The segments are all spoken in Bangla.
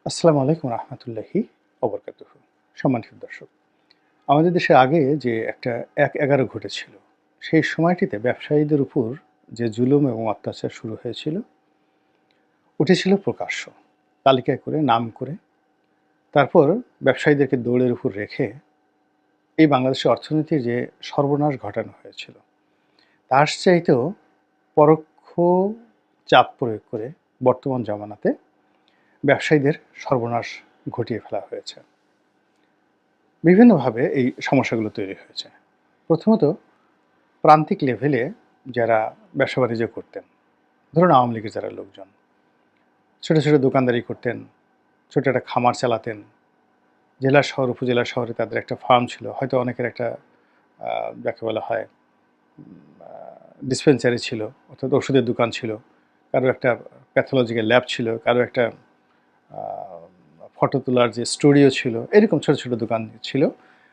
আসসালামু আলাইকুম রহমতুল্লাহি ওবরকাতুহু। সম্মানিত দর্শক, আমাদের দেশে আগে যে একটা ১/১১ ঘটেছিল, সেই সময়টিতে ব্যবসায়ীদের উপর যে জুলুম এবং অত্যাচার শুরু হয়েছিল, উঠেছিল প্রকাশ্য। তালিকা করে, নাম করে, তারপর ব্যবসায়ীদেরকে দৌড়ের উপর রেখে এই বাংলাদেশের অর্থনীতির যে সর্বনাশ ঘটানো হয়েছিল, তার চাইতেও পরোক্ষ চাপ প্রয়োগ করে বর্তমান জামানাতে ব্যবসায়ীদের সর্বনাশ ঘটিয়ে ফেলা হয়েছে। বিভিন্নভাবে এই সমস্যাগুলো তৈরি হয়েছে। প্রথমত, প্রান্তিক লেভেলে যারা ব্যবসা-বাণিজ্য করতেন, ধরুন আওয়ামী লীগের যারা লোকজন, ছোট, ছোট দোকানদারি করতেন, ছোট একটা খামার চালাতেন। জেলা শহর, উপজেলা শহরে তাদের একটা ফার্ম ছিল। হয়তো অনেকের একটা যাকে বলা হয় আ ডিসপেন্সারি ছিল, অর্থাৎ ওষুধের দোকান ছিল। কারো একটা প্যাথোলজিক্যাল ল্যাব ছিল, কারো একটা আ ফটো তোলার যে স্টুডিও ছিল, এরকম ছোট, ছোট দোকান ছিল।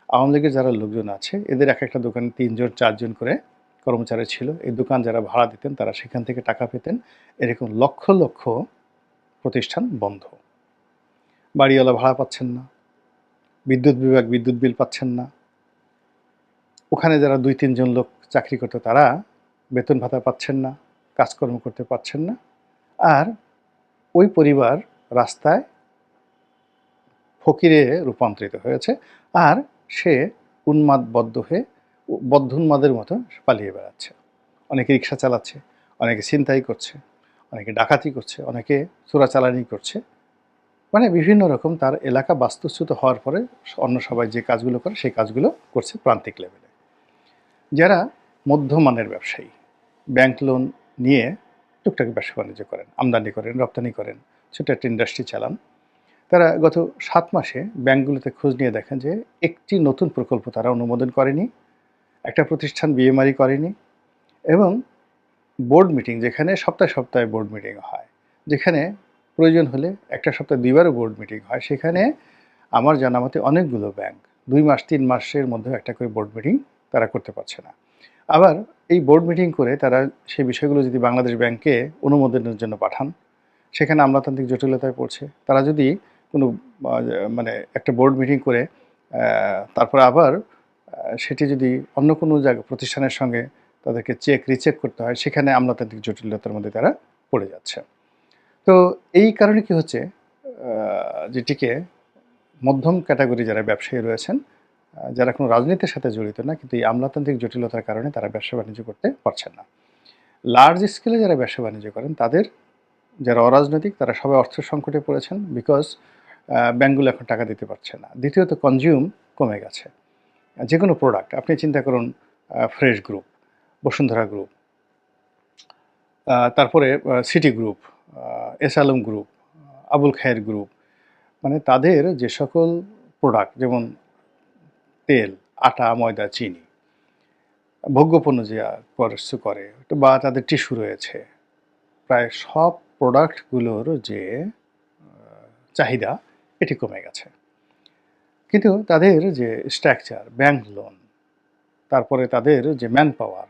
আওয়ামী লীগের যারা লোকজন আছে, এদের একেকটা দোকানে ৩ জন ৪ জন করে কর্মচারী ছিল। এই দোকান যারা ভাড়া দিতেন, তারা সেখান থেকে টাকা পেতেন। এরকম লক্ষ, লক্ষ প্রতিষ্ঠান বন্ধ। বাড়িওয়ালা ভাড়া পাচ্ছেন না, বিদ্যুৎ বিভাগ বিদ্যুৎ বিল পাচ্ছেন না। ওখানে যারা ২-৩ জন লোক চাকরি করত, তারা বেতন ভাতা পাচ্ছেন না, কাজকর্ম করতে পারছেন না। আর ওই পরিবার রাস্তায় ফকিরে রূপান্তরিত হয়েছে। আর সে উন্মাদবদ্ধ হয়ে বদ্ধোন্মাদের মতো পালিয়ে বেড়াচ্ছে। অনেকে রিক্সা চালাচ্ছে, অনেকে ছিনতাই করছে, অনেকে ডাকাতি করছে, অনেকে চোরাচালানি করছে। মানে বিভিন্ন রকম তার এলাকা বাস্তুচ্যুত হওয়ার পরে অন্য সবাই যে কাজগুলো করে, সেই কাজগুলো করছে প্রান্তিক লেভেলে। যারা মধ্যমানের ব্যবসায়ী, ব্যাংক লোন নিয়ে টুকটাক ব্যবসা-বাণিজ্য করেন, আমদানি করেন, রপ্তানি করেন, ছোট একটা ইন্ডাস্ট্রি চালান। তারা গত ৭ মাসে ব্যাংকগুলোতে খোঁজ নিয়ে দেখেন যে একটি নতুন প্রকল্প তারা অনুমোদন করেনি, একটা প্রতিষ্ঠান বিএমআরই করেনি এবং বোর্ড মিটিং, যেখানে সপ্তাহে, সপ্তাহে বোর্ড মিটিং হয়, যেখানে প্রয়োজন হলে একটা সপ্তাহে ২ বারও বোর্ড মিটিং হয়, সেখানে আমার জানা মতে অনেকগুলো ব্যাংক ২ মাস ৩ মাসের মধ্যে একটা করে বোর্ড মিটিং তারা করতে পারছে না। আবার এই বোর্ড মিটিং করে তারা সেই বিষয়গুলো যদি বাংলাদেশ ব্যাংকে অনুমোদনের জন্য পাঠান, সেখানে আমলাতান্ত্রিক জটিলতায় পড়ছে। তারা যদি কোনো আ মানে একটা বোর্ড মিটিং করে তারপরে আবার সেটি যদি অন্য কোনো প্রতিষ্ঠানের সঙ্গে তাদেরকে রিচেক করতে হয়, সেখানে আমলাতান্ত্রিক জটিলতার মধ্যে তারা পড়ে যাচ্ছে। তো এই কারণে কি হচ্ছে, যেটিকে মধ্যম ক্যাটাগরি যারা ব্যবসায়ী রয়েছেন, যারা কোনো রাজনীতির সাথে জড়িত না, কিন্তু এই আমলাতান্ত্রিক জটিলতার কারণে তারা ব্যবসা-বাণিজ্য করতে পারছেন না। লার্জ স্কেলে যারা ব্যবসা-বাণিজ্য করেন, তাদের যারা অরাজনৈতিক, তারা সবাই অর্থ সংকটে পড়েছেন, বিকজ ব্যাংকগুলো এখন টাকা দিতে পারছে না। দ্বিতীয়ত, কনজিউম কমে গেছে। যেকোনো প্রোডাক্ট আপনি চিন্তা করুন, ফ্রেশ গ্রুপ, বসুন্ধরা গ্রুপ, তারপরে City Group, S Alam Group, Abul Khayer Group, মানে তাদের যে সকল প্রোডাক্ট, যেমন তেল, আটা, ময়দা, চিনি, ভোগ্যপণ্য যে করে বা তাদের টিস্যু রয়েছে, প্রায় সব প্রোডাক্টগুলোর যে চাহিদা, এটি কমে গেছে। কিন্তু তাদের যে স্ট্রাকচার, ব্যাংক লোন, তারপরে তাদের যে ম্যান পাওয়ার,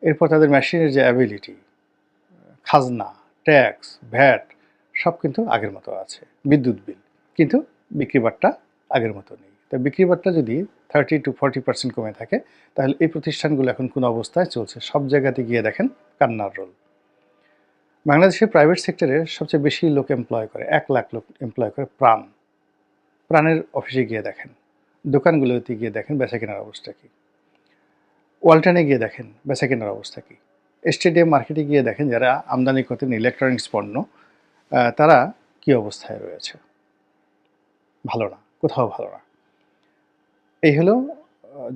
এরপর তাদের মেশিনের যে অ্যাবিলিটি, খাজনা, ট্যাক্স, ভ্যাট সব কিন্তু আগের মতো আছে। বিদ্যুৎ বিল, কিন্তু বিক্রি বাট্টা আগের মতো নেই। তো বিক্রি বাট্টা যদি 30-40% কমে থাকে, তাহলে এই প্রতিষ্ঠানগুলো এখন কোন অবস্থায় চলছে? সব জায়গাতে গিয়ে দেখেন কান্নার রোল। বাংলাদেশের প্রাইভেট সেক্টরে সবচেয়ে বেশি লোক এমপ্লয় করে, ১ লাখ লোক এমপ্লয় করে প্রাণের অফিসে গিয়ে দেখেন, দোকানগুলোতে গিয়ে দেখেন বেচাকেনার অবস্থা কী। ওয়ালটনে গিয়ে দেখেন বেচাকেনার অবস্থা কী। স্টেডিয়াম মার্কেটে গিয়ে দেখেন যারা আমদানি করতেন ইলেকট্রনিক্স পণ্য, তারা কী অবস্থায় রয়েছে। ভালো না, কোথাও ভালো না। এই হলো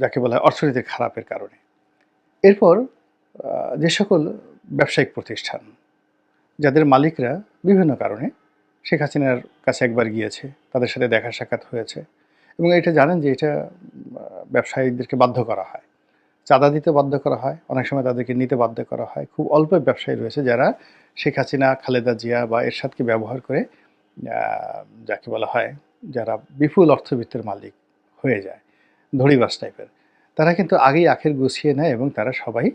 যাকে বলা হয় অর্থনীতির খারাপের কারণে। এরপর যে সকল ব্যবসায়িক প্রতিষ্ঠান, যাদের মালিকরা বিভিন্ন কারণে শেখ হাসিনার কাছে একবার গিয়েছে, তাদের সাথে দেখা সাক্ষাৎ হয়েছে এবং এটা জানেন যে এটা ব্যবসায়ীদেরকে বাধ্য করা হয়, চাঁদা দিতে বাধ্য করা হয়, অনেক সময় তাদেরকে নিতে বাধ্য করা হয়। খুব অল্প ব্যবসায়ী রয়েছে যারা শেখ হাসিনা, খালেদা জিয়া বা এরশাদকে ব্যবহার করে যাকে বলা হয় যারা বিপুল অর্থবিত্তের মালিক হয়ে যায়, ধড়িবাজ টাইপের, তারা কিন্তু আগেই আখের গুছিয়ে নেয় এবং তারা সবাই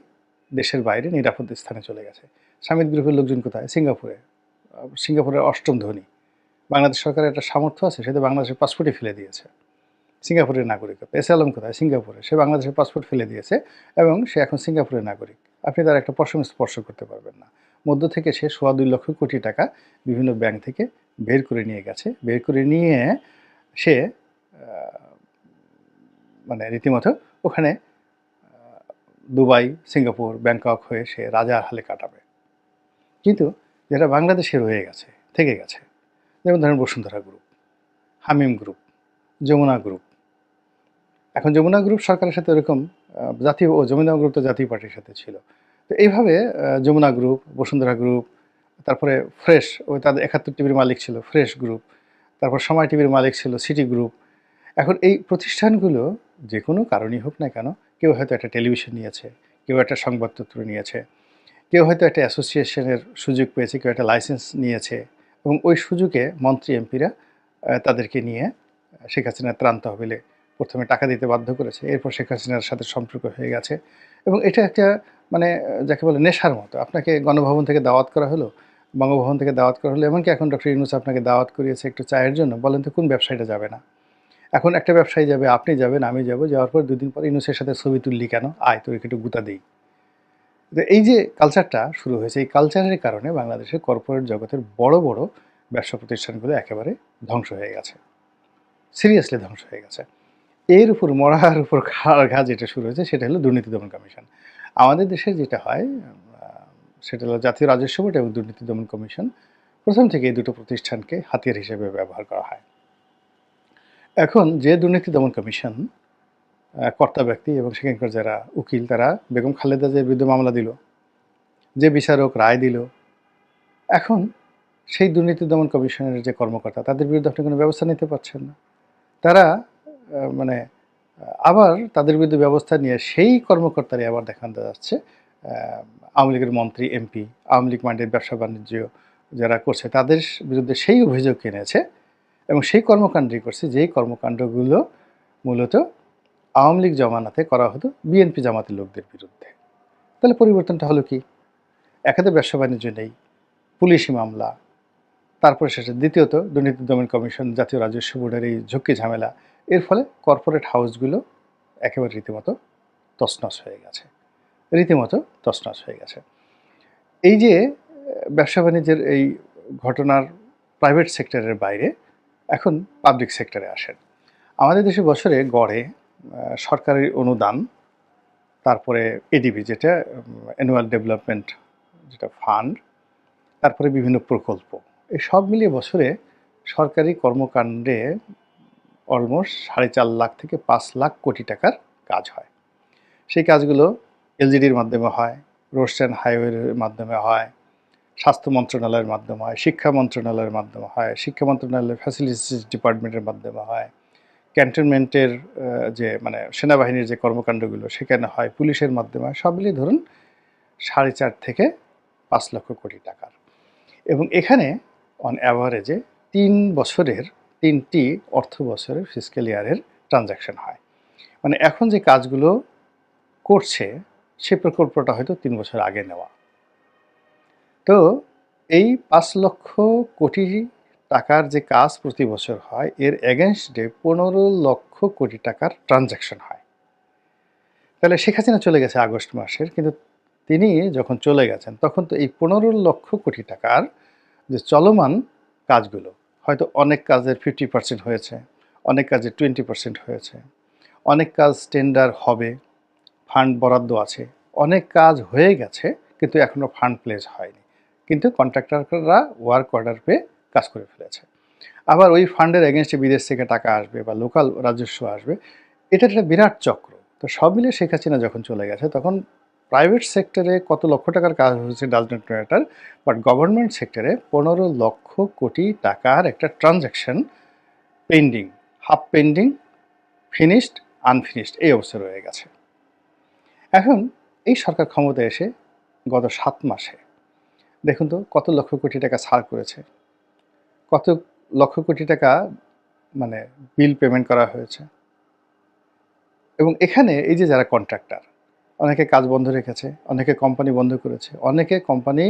দেশের বাইরে নিরাপদ স্থানে চলে গেছে। শামিদ গ্রুপের লোকজন কোথায়? সিঙ্গাপুরে। সিঙ্গাপুরের ৮ম ধনী, বাংলাদেশ সরকারের একটা সামর্থ্য আছে, সে তো বাংলাদেশের পাসপোর্টই ফেলে দিয়েছে। সিঙ্গাপুরের নাগরিকত্ব, এসালাম কোথায়? সিঙ্গাপুরে। সে বাংলাদেশের পাসপোর্ট ফেলে দিয়েছে এবং সে এখন সিঙ্গাপুরের নাগরিক। আপনি তার একটা পশম স্পর্শ করতে পারবেন না। মধ্য থেকে সে 2.25 লক্ষ কোটি টাকা বিভিন্ন ব্যাংক থেকে বের করে নিয়ে গেছে। বের করে নিয়ে সে মানে রীতিমতো ওখানে দুবাই, সিঙ্গাপুর, ব্যাংকক হয়ে সে রাজার হালে কাটাবে। কিন্তু যেটা বাংলাদেশে রয়ে গেছে, থেকে গেছে, যেমন ধরেন বসুন্ধরা গ্রুপ, হামিম গ্রুপ, যমুনা গ্রুপ। এখন যমুনা গ্রুপ সরকারের সাথে এরকম জাতীয় যমুনা গ্রুপ তো জাতীয় পার্টির সাথে ছিল। তো এইভাবে যমুনা গ্রুপ, বসুন্ধরা গ্রুপ, তারপরে ফ্রেশ, ওই তাদের 71 টিভির মালিক ছিল ফ্রেশ গ্রুপ, তারপর সময় টিভির মালিক ছিল সিটি গ্রুপ। এখন এই প্রতিষ্ঠানগুলো যে কোনো কারণেই হোক না কেন, কেউ হয়তো একটা টেলিভিশন নিয়েছে, কেউ একটা সংবাদপত্র নিয়েছে, কেউ হয়তো একটা অ্যাসোসিয়েশনের সুযোগ পেয়েছে, কেউ একটা লাইসেন্স নিয়েছে এবং ওই সুযোগে মন্ত্রী এমপিরা তাদেরকে নিয়ে শেখ হাসিনার ত্রাণ তহবিলে প্রথমে টাকা দিতে বাধ্য করেছে, এরপর শেখ হাসিনার সাথে সম্পর্ক হয়ে গেছে এবং এটা একটা মানে যাকে বলে নেশার মতো। আপনাকে গণভবন থেকে দাওয়াত করা হলো, বঙ্গভবন থেকে দাওয়াত করা হলো, এমনকি এখন ডক্টর ইউনূস আপনাকে দাওয়াত করিয়েছে একটু চায়ের জন্য, বলেন তো কোন ব্যবসায়ীটা যাবে না? এখন একটা ব্যবসায়ী যাবে, আপনি যাবেন, আমি যাব, যাওয়ার পর 2 দিন পর ইউনূসের সাথে ছবি তুললি কেন? আয় তোর একটু গুতা দিই। তো এই যে কালচারটা শুরু হয়েছে, এই কালচারের কারণে বাংলাদেশের কর্পোরেট জগতের বড় বড় ব্যবসা প্রতিষ্ঠানগুলো একেবারে ধ্বংস হয়ে গেছে, সিরিয়াসলি ধ্বংস হয়ে গেছে। এর উপর মরার উপর খাওয়ার ঘা যেটা শুরু হয়েছে সেটা হলো দুর্নীতি দমন কমিশন। আমাদের দেশে যেটা হয় সেটা হলো জাতীয় রাজস্ব বোর্ড এবং দুর্নীতি দমন কমিশন। প্রথম থেকে এই দুটো প্রতিষ্ঠানকে হাতিয়ার হিসেবে ব্যবহার করা হয়। এখন যে দুর্নীতি দমন কমিশন কর্তা ব্যক্তি এবং সেখানকার যারা উকিল, তারা বেগম খালেদা জিয়ার বিরুদ্ধে মামলা দিল, যে বিচারক রায় দিল, এখন সেই দুর্নীতি দমন কমিশনের যে কর্মকর্তা, তাদের বিরুদ্ধে আপনি কোনো ব্যবস্থা নিতে পারছেন না। তারা মানে আবার তাদের বিরুদ্ধে ব্যবস্থা নিয়ে সেই কর্মকর্তারই আবার দেখানো যাচ্ছে আওয়ামী লীগের মন্ত্রী, এমপি, আওয়ামী লীগ মাইন্ডের ব্যবসা বাণিজ্য যারা করছে তাদের বিরুদ্ধে সেই অভিযোগ এনেছে এবং সেই কর্মকাণ্ডই করছে যেই কর্মকাণ্ডগুলো মূলত আওয়ামী লীগ জমানাতে করা হতো বিএনপি জামাতের লোকদের বিরুদ্ধে। তাহলে পরিবর্তনটা হলো কি? একাতে ব্যবসা বাণিজ্য নেই, পুলিশি মামলা, তারপরে শেষে দ্বিতীয়ত দুর্নীতি দমন কমিশন, জাতীয় রাজস্ব বোর্ডের এই ঝুঁকি ঝামেলা, এর ফলে কর্পোরেট হাউসগুলো একেবারে রীতিমতো তছনছ হয়ে গেছে, রীতিমতো তছনছ হয়ে গেছে। এই যে ব্যবসা বাণিজ্যের এই ঘটনার প্রাইভেট সেক্টরের বাইরে এখন পাবলিক সেক্টরে আসেন। আমাদের দেশে বছরে গড়ে সরকারি অনুদান, তারপরে এডিবি যেটা অ্যানুয়াল ডেভেলপমেন্ট যেটা ফান্ড, তারপরে বিভিন্ন প্রকল্প, এই সব মিলিয়ে বছরে সরকারি কর্মকাণ্ডে অলমোস্ট 4.5 লাখ থেকে 5 লাখ কোটি টাকার কাজ হয়। সেই কাজগুলো এলজিডির মাধ্যমে হয়, রোডস অ্যান্ড হাইওয়ের মাধ্যমে হয়, স্বাস্থ্য মন্ত্রণালয়ের মাধ্যমে হয়, শিক্ষা মন্ত্রণালয়ের মাধ্যমে হয়, শিক্ষা মন্ত্রণালয়ের ফ্যাসিলিটিস ডিপার্টমেন্টের মাধ্যমে হয়, ক্যান্টনমেন্টের যে মানে সেনাবাহিনীর যে কর্মকাণ্ডগুলো সেখানে হয়, পুলিশের মাধ্যমে হয়, সব মিলিয়ে ধরুন 4.5 থেকে 5 লক্ষ কোটি টাকার। এবং এখানে অন অ্যাভারেজে 3 বছরের 3টি অর্থ বছরের ফিসক্যাল ইয়ারের ট্রানজ্যাকশন হয়। মানে এখন যে কাজগুলো করছে সে প্রকল্পটা হয়তো 3 বছর আগে নেওয়া। তো এই 5 লক্ষ কোটি টাকার যে কাজ প্রতি বছর হয়, এর এগেনস্টে 15 লক্ষ কোটি টাকার ট্রানজ্যাকশন হয়। তাহলে শেখ হাসিনা চলে গেছে আগস্ট মাসের, কিন্তু তিনি যখন চলে গেছেন তখন তো এই 15 লক্ষ কোটি টাকার যে চলমান কাজগুলো, হয়তো অনেক কাজের 50% হয়েছে, অনেক কাজের 20% হয়েছে, অনেক কাজ টেন্ডার হবে, ফান্ড বরাদ্দ আছে, অনেক কাজ হয়ে গেছে কিন্তু এখনও ফান্ড প্লেস হয়নি, কিন্তু কন্ট্রাক্টররা ওয়ার্ক অর্ডার পেয়ে কাজ করে ফেলেছে। আবার ওই ফান্ডের এগেনস্টে বিদেশ থেকে টাকা আসবে বা লোকাল রাজস্ব আসবে, এটা একটা বিরাট চক্র। তো সব মিলে শেখ হাসিনা যখন চলে গেছে তখন প্রাইভেট সেক্টরে কত লক্ষ টাকার কাজ হয়েছে does not matter, but government সেক্টরে 15 লক্ষ কোটি টাকার একটা transaction pending, half pending, finished, unfinished এই অবস্থা রয়ে গেছে। এখন এই সরকার ক্ষমতায় এসে গত 7 মাসে দেখুন তো কত লক্ষ কোটি টাকা ছাড় করেছে, কত লক্ষ কোটি টাকা মানে বিল পেমেন্ট করা হয়েছে। এবং এখানে এই যে যারা কন্ট্রাক্টর, অনেকে কাজ বন্ধ রেখেছে, অনেকে কোম্পানি বন্ধ করেছে, অনেকে কোম্পানি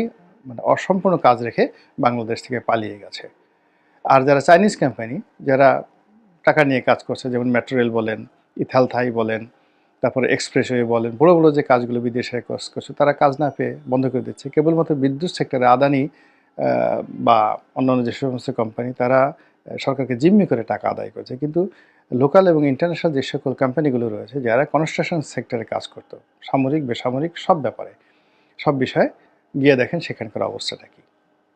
মানে অসম্পূর্ণ কাজ রেখে বাংলাদেশ থেকে পালিয়ে গেছে। আর যারা চাইনিজ কোম্পানি, যারা টাকা নিয়ে কাজ করছে, যেমন মেট্রো রেল বলেন, ইথালথাই বলেন, তারপরে এক্সপ্রেসওয়ে বলেন, বড় বড় যে কাজগুলো বিদেশে কাজ করছে, তারা কাজ না পেয়ে বন্ধ করে দিচ্ছে। কেবলমাত্র বিদ্যুৎ সেক্টরে আদানি বা অন্যান্য যে সমস্ত কোম্পানি, তারা সরকারকে জিম্মি করে টাকা আদায় করছে। কিন্তু লোকাল এবং ইন্টারন্যাশনাল যে সকল কোম্পানিগুলো রয়েছে, যারা কনস্ট্রাকশন সেক্টরে কাজ করতো, সামরিক বেসামরিক সব ব্যাপারে, সব বিষয়ে গিয়ে দেখেন সেখানকার অবস্থাটা কী।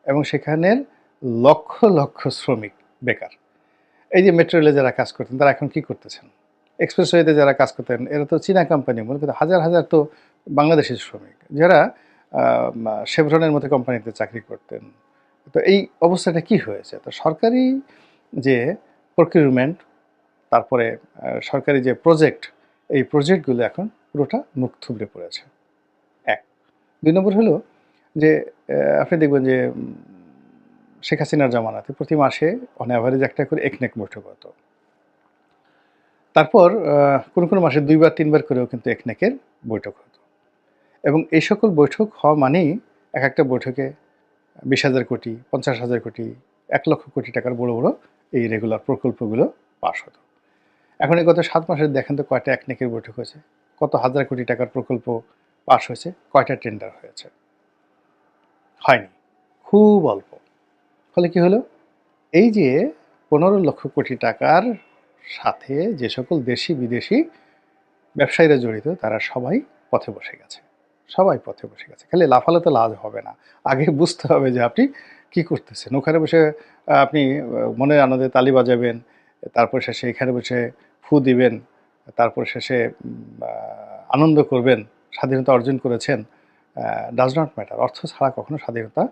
এবং সেখানের লক্ষ লক্ষ শ্রমিক বেকার। এই যে মেট্রো রেলে যারা কাজ করতেন, তারা এখন কী করতেছেন? এক্সপ্রেসওয়েতে যারা কাজ করতেন, এরা তো চীনা কোম্পানি, মূলত হাজার হাজার তো বাংলাদেশের শ্রমিক, যারা শেভরনের মতো কোম্পানিতে চাকরি করতেন। তো এই অবস্থাটা কি হয়েছে? তো সরকারি যে প্রকিউরমেন্ট, তারপরে সরকারি যে প্রজেক্ট, এই প্রজেক্টগুলো এখন পুরোটা মুখ থুবড়ে পড়েছে। ১। ২ নম্বর হলো যে আপনি দেখবেন যে শেখ হাসিনার জামানাতে প্রতি মাসে অন অ্যাভারেজ একটা করে একনেক বৈঠক হতো। তারপর কোনো মাসে ২ বার ৩ বার করেও কিন্তু একনেকের বৈঠক হতো। এবং এই সকল বৈঠক হওয়া মানেই একটা বৈঠকে ২০,০০০ কোটি, ৫০,০০০ কোটি, ১,০০,০০০ কোটি টাকার বড় বড় এই রেগুলার প্রকল্পগুলো পাস হতো। এখন এই গত ৭ মাসে দেখেন তো কয়টা একনেকের বৈঠক হয়েছে? কত হাজার কোটি টাকার প্রকল্প পাস হয়েছে? কয়টা টেন্ডার হয়েছে? হয়নি, খুব অল্প। ফলে কি হলো? এই যে ১৫,০০,০০০ কোটি টাকার সাথে যে সকল দেশি বিদেশি ব্যবসায়ীরা জড়িত, তারা সবাই পথে বসে গেছে। সবাই পথে বসে গেছে। খালি লাফালে তো লাভ হবে না। আগে বুঝতে হবে যে আপনি কি করতেছেন। ওখানে বসে আপনি মনের আনন্দে তালি বাজাবেন, তারপর শেষে এখানে বসে ফু দিবেন, তারপর শেষে আনন্দ করবেন, স্বাধীনতা অর্জন করেছেন। Does not matter. অর্থ ছাড়া কখনো স্বাধীনতা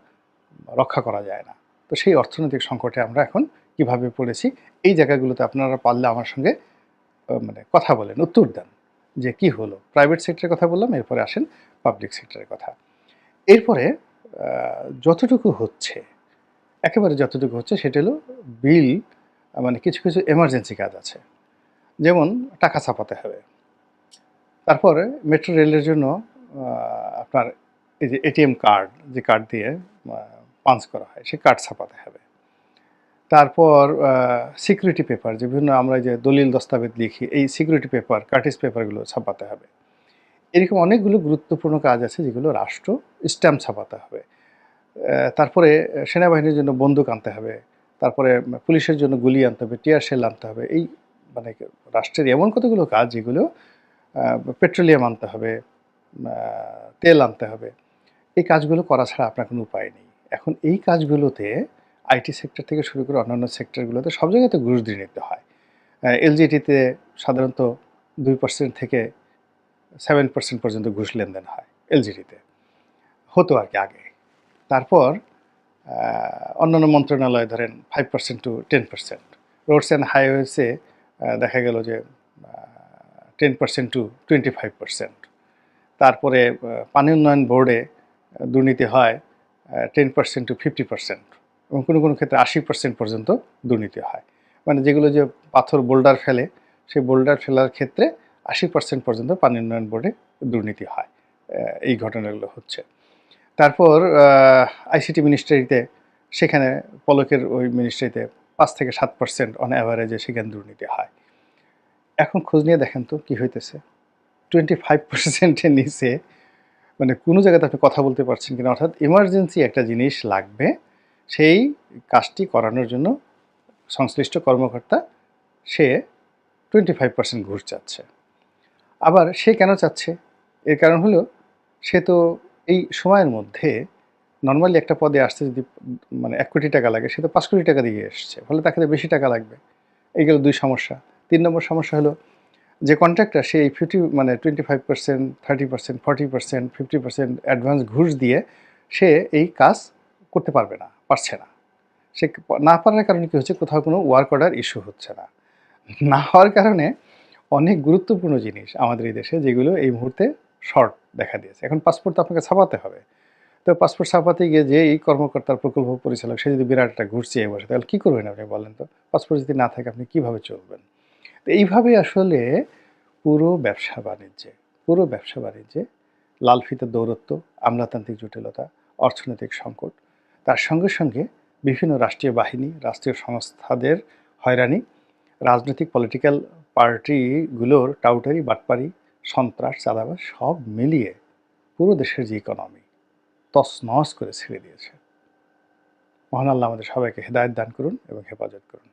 রক্ষা করা যায় না। তো সেই অর্থনৈতিক সংকটে আমরা এখন কিভাবে পড়েছি, এই জায়গাগুলোতে আপনারা পারলে আমার সঙ্গে মানে কথা বলেন, উত্তর দেন যে কি হলো। প্রাইভেট সেক্টরের কথা বললাম, এরপরে আসেন পাবলিক সেক্টরের কথা। এরপরে যতটুকু হচ্ছে, একেবারে যতটুকু হচ্ছে সেটা হলো বিল, মানে কিছু কিছু এমার্জেন্সি কাজ আছে, যেমন টাকা ছাপাতে হবে। তারপরে মেট্রো রেলের জন্য আপনার এই যে এটিএম কার্ড, যে কার্ড দিয়ে পাঞ্চ করা হয়, সেই কার্ড ছাপাতে হবে। তারপর সিকিউরিটি পেপার, যে বিভিন্ন আমরা যে দলিল দস্তাবেজ লিখি, এই সিকিউরিটি পেপার, কার্টিস পেপারগুলো ছাপাতে হবে। এরকম অনেকগুলো গুরুত্বপূর্ণ কাজ আছে যেগুলো রাষ্ট্র স্ট্যাম্প ছাপাতে হবে। তারপরে সেনাবাহিনীর জন্য বন্দুক আনতে হবে, তারপরে পুলিশের জন্য গুলি আনতে হবে, টিয়ার শেল আনতে হবে। এই মানে রাষ্ট্রের এমন কতগুলো কাজ যেগুলো, পেট্রোলিয়াম আনতে হবে, তেল আনতে হবে। এই কাজগুলো করা ছাড়া আপনার কোনো উপায় নেই। এখন এই কাজগুলোতে আইটি সেক্টর থেকে শুরু করে অন্যান্য সেক্টরগুলোতে সব জায়গাতে ঘুষ দিয়ে নিতে হয়। এলজিইডিতে সাধারণত 2% থেকে 7% পর্যন্ত ঘুষ লেনদেন হয় এলজিইডিতে, হতো আর কি আগে। তারপর অন্যান্য মন্ত্রণালয় ধরেন 5% to 10%, রোডস অ্যান্ড হাইওয়েসে দেখা গেল যে 10% to 25%। তারপরে পানি উন্নয়ন বোর্ডে দুর্নীতি হয় 10% to 50%, এবং কোনো কোনো ক্ষেত্রে 80% পর্যন্ত দুর্নীতি হয়। মানে যেগুলো যে পাথর বোল্ডার ফেলে, সেই বোল্ডার ফেলার ক্ষেত্রে 80% পর্যন্ত পানি উন্নয়ন বোর্ডে দুর্নীতি হয়। এই ঘটনাগুলো হচ্ছে। তারপর আইসিটি মিনিস্ট্রিতে, সেখানে পলকের ওই মিনিস্ট্রিতে 5 থেকে 7% অন অ্যাভারেজে সেখানে দুর্নীতি হয়। এখন খোঁজ নিয়ে দেখেন তো কী হইতেছে। 25%-এর নিচে, মানে কোনো জায়গাতে আপনি কথা বলতে পারছেন কিনা, অর্থাৎ এমার্জেন্সি একটা জিনিস লাগবে, সেই কাজটি করানোর জন্য সংশ্লিষ্ট কর্মকর্তা সে 25% ঘুষ চাচ্ছে। আবার সে কেন চাচ্ছে? এর কারণ হলো, সে তো এই সময়ের মধ্যে নর্মালি একটা পদে আসতে যদি মানে ১ কোটি টাকা লাগে, সে তো ৫ কোটি টাকা দিয়ে এসছে, ফলে তাকে তো বেশি টাকা লাগবে। এই গেল ২ সমস্যা। ৩ নম্বর সমস্যা হলো, যে কন্ট্রাক্টর সে এই 25%, 30%, 40%, 50% অ্যাডভান্স ঘুষ দিয়ে সে এই কাজ করতে পারবে না, পারছে না। সে না পারার কারণে কী হচ্ছে, কোথাও কোনো ওয়ার্ক অর্ডার ইস্যু হচ্ছে না। না হওয়ার কারণে অনেক গুরুত্বপূর্ণ জিনিস আমাদের এই দেশে, যেগুলো এই মুহূর্তে শর্ট দেখা দিয়েছে। এখন পাসপোর্ট তো আপনাকে ছাপাতে হবে। তো পাসপোর্ট ছাপাতে গিয়ে যে এই কর্মকর্তার, প্রকল্প পরিচালক, সে যদি বিরাট একটা ঘুষ চেয়ে বসে, তাহলে কী করবেন আপনি বলেন তো? পাসপোর্ট যদি না থাকে আপনি কীভাবে চলবেন? তো এইভাবে আসলে পুরো ব্যবসা বাণিজ্যে লাল ফিতার দৌরত্ব, আমলাতান্ত্রিক জটিলতা, অর্থনৈতিক সংকট, তার সঙ্গে সঙ্গে বিভিন্ন রাষ্ট্রীয় বাহিনী, রাষ্ট্রীয় সংস্থাদের হয়রানি, রাজনৈতিক পলিটিক্যাল পার্টিগুলোর টাউটারি, বাটপারি, সন্ত্রাস, চাঁদাবাজ সব মিলিয়ে পুরো দেশের যে ইকোনমি তছনছ করে ছেড়ে দিয়েছে। মহান আল্লাহ আমাদের সবাইকে হেদায়েত দান করুন এবং হেফাজত করুন।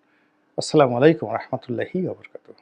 আসসালামু আলাইকুম রহমতুল্লাহি ওয়া বারাকাতুহু।